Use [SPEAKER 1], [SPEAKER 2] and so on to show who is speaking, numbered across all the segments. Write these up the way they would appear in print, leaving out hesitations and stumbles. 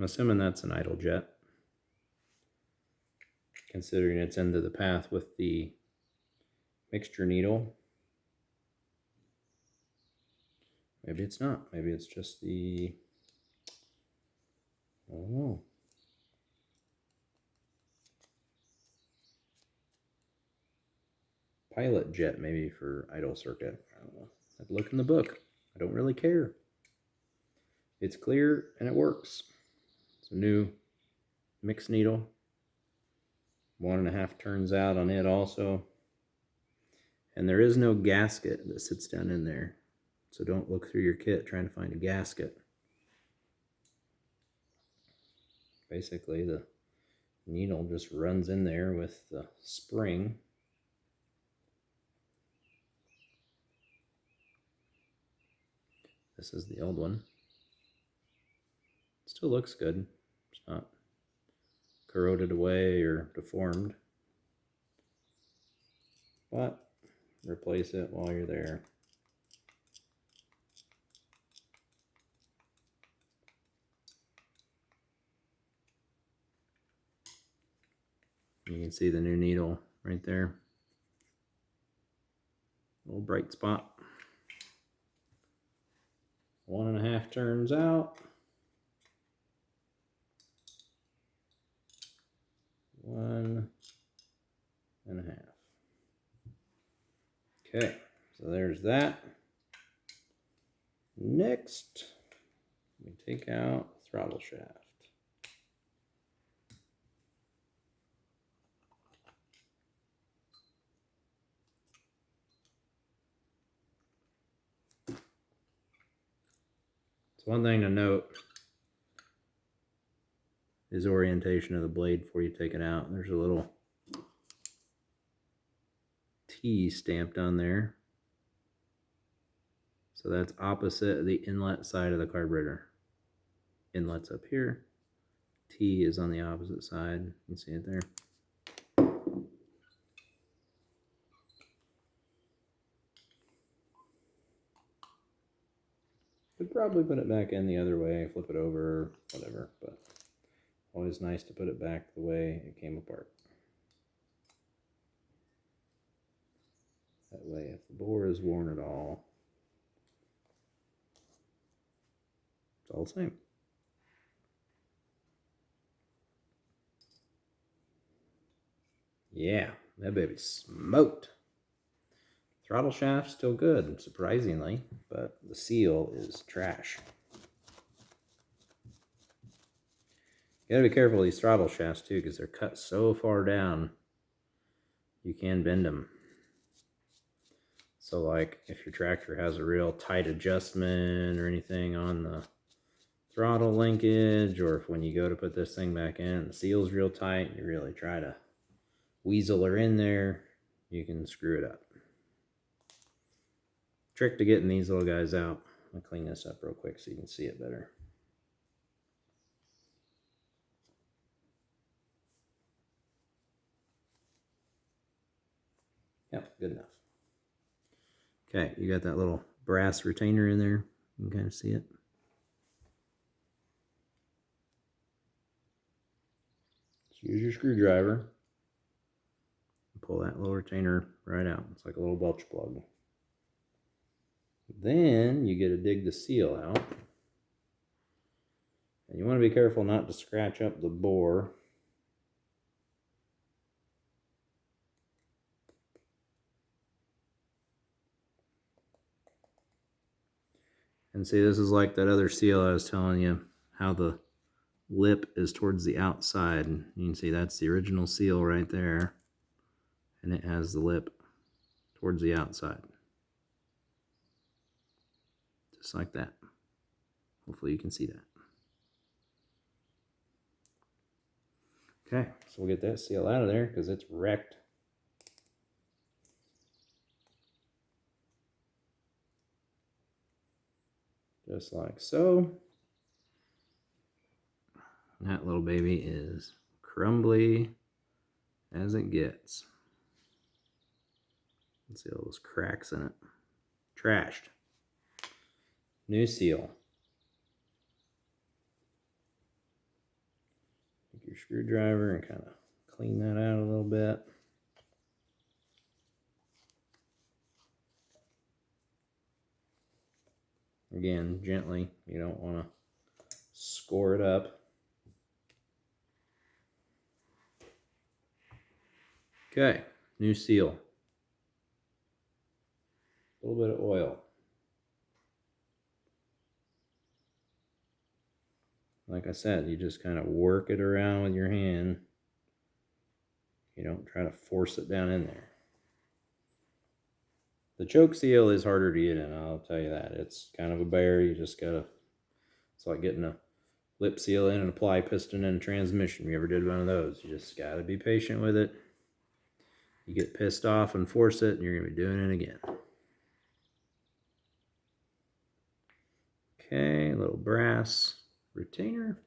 [SPEAKER 1] I'm assuming that's an idle jet, considering it's into the path with the mixture needle. Maybe it's not. Maybe it's just the, I don't know. Pilot jet maybe for idle circuit. I don't know. I'd look in the book. I don't really care. It's clear and it works. It's a new mixed needle. 1.5 turns out on it also. And there is no gasket that sits down in there. So don't look through your kit trying to find a gasket. Basically, the needle just runs in there with the spring. This is the old one. Still looks good. It's not corroded away or deformed. But replace it while you're there. You can see the new needle right there. Little bright spot. 1.5 turns out. 1.5. Okay, so there's that. Next, we take out the throttle shaft. So one thing to note is orientation of the blade before you take it out. There's a little T stamped on there. So that's opposite of the inlet side of the carburetor. Inlet's up here. T is on the opposite side. You can see it there. Could probably put it back in the other way, flip it over, whatever, but always nice to put it back the way it came apart. That way, if the bore is worn at all, it's all the same. Yeah, that baby smoked. Throttle shaft's still good, surprisingly, but the seal is trash. You gotta be careful with these throttle shafts too, because they're cut so far down, you can bend them. So like if your tractor has a real tight adjustment or anything on the throttle linkage, or if when you go to put this thing back in, the seal's real tight, and you really try to weasel her in there, you can screw it up. Trick to getting these little guys out. I'll clean this up real quick so you can see it better. Yep, good enough. Okay, you got that little brass retainer in there. You can kind of see it. Just use your screwdriver. Pull that little retainer right out. It's like a little belch plug. Then you get to dig the seal out. And you want to be careful not to scratch up the bore. And see, this is like that other seal I was telling you, how the lip is towards the outside. You can see that's the original seal right there. And it has the lip towards the outside. Just like that. Hopefully you can see that. Okay, so we'll get that seal out of there because it's wrecked. Just like so. That little baby is crumbly as it gets. See all those cracks in it. Trashed. New seal. screwdriver and kind of clean that out a little bit. Again, gently. You don't want to score it up. Okay, new seal. A little bit of oil. Like I said, you just kind of work it around with your hand. You don't try to force it down in there. The choke seal is harder to get in, I'll tell you that. It's kind of a bear. You just gotta, it's like getting a lip seal in and a ply piston in a transmission. If you ever did one of those, you just gotta be patient with it. You get pissed off and force it, and you're gonna be doing it again. Okay, a little brass retainer.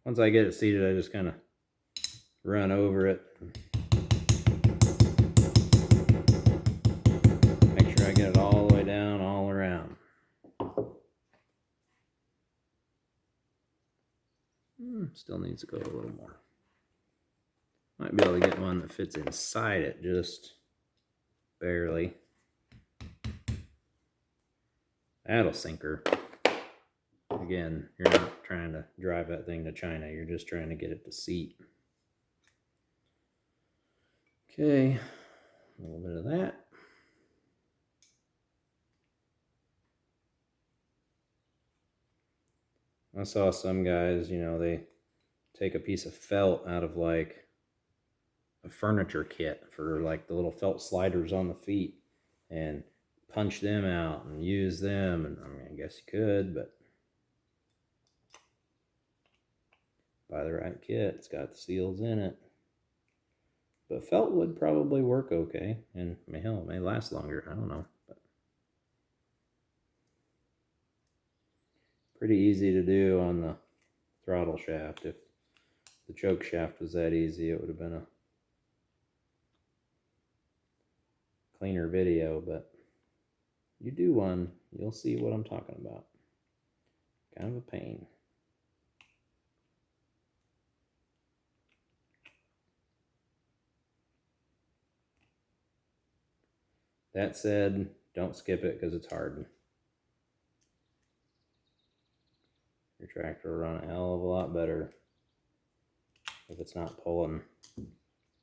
[SPEAKER 1] Once I get it seated, I just kind of run over it. Make sure I get it all the way down, all around. Still needs to go a little more. Might be able to get one that fits inside it, just barely. That'll sink her. Again, you're not trying to drive that thing to China. You're just trying to get it to seat. Okay, a little bit of that. I saw some guys, you know, they take a piece of felt out of like a furniture kit for like the little felt sliders on the feet and punch them out and use them. And I mean, I guess you could, but buy the right kit. It's got the seals in it. But felt would probably work okay, and hell, it may last longer. I don't know. But pretty easy to do on the throttle shaft. If the choke shaft was that easy, it would have been a cleaner video. But you do one, you'll see what I'm talking about. Kind of a pain. That said, don't skip it because it's hard. Your tractor will run a hell of a lot better if it's not pulling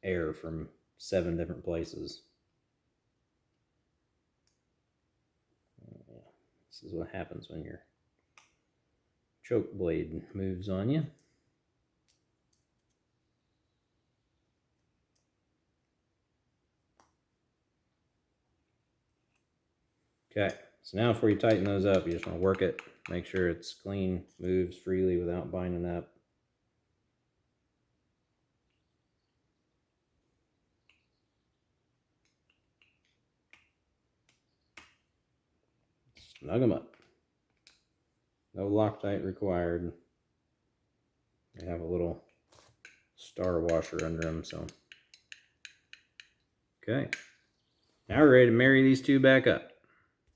[SPEAKER 1] air from 7 different places. This is what happens when your choke blade moves on you. Okay, so now before you tighten those up, you just want to work it, make sure it's clean, moves freely without binding up. Snug them up. No Loctite required. They have a little star washer under them, so. Okay, now we're ready to marry these two back up.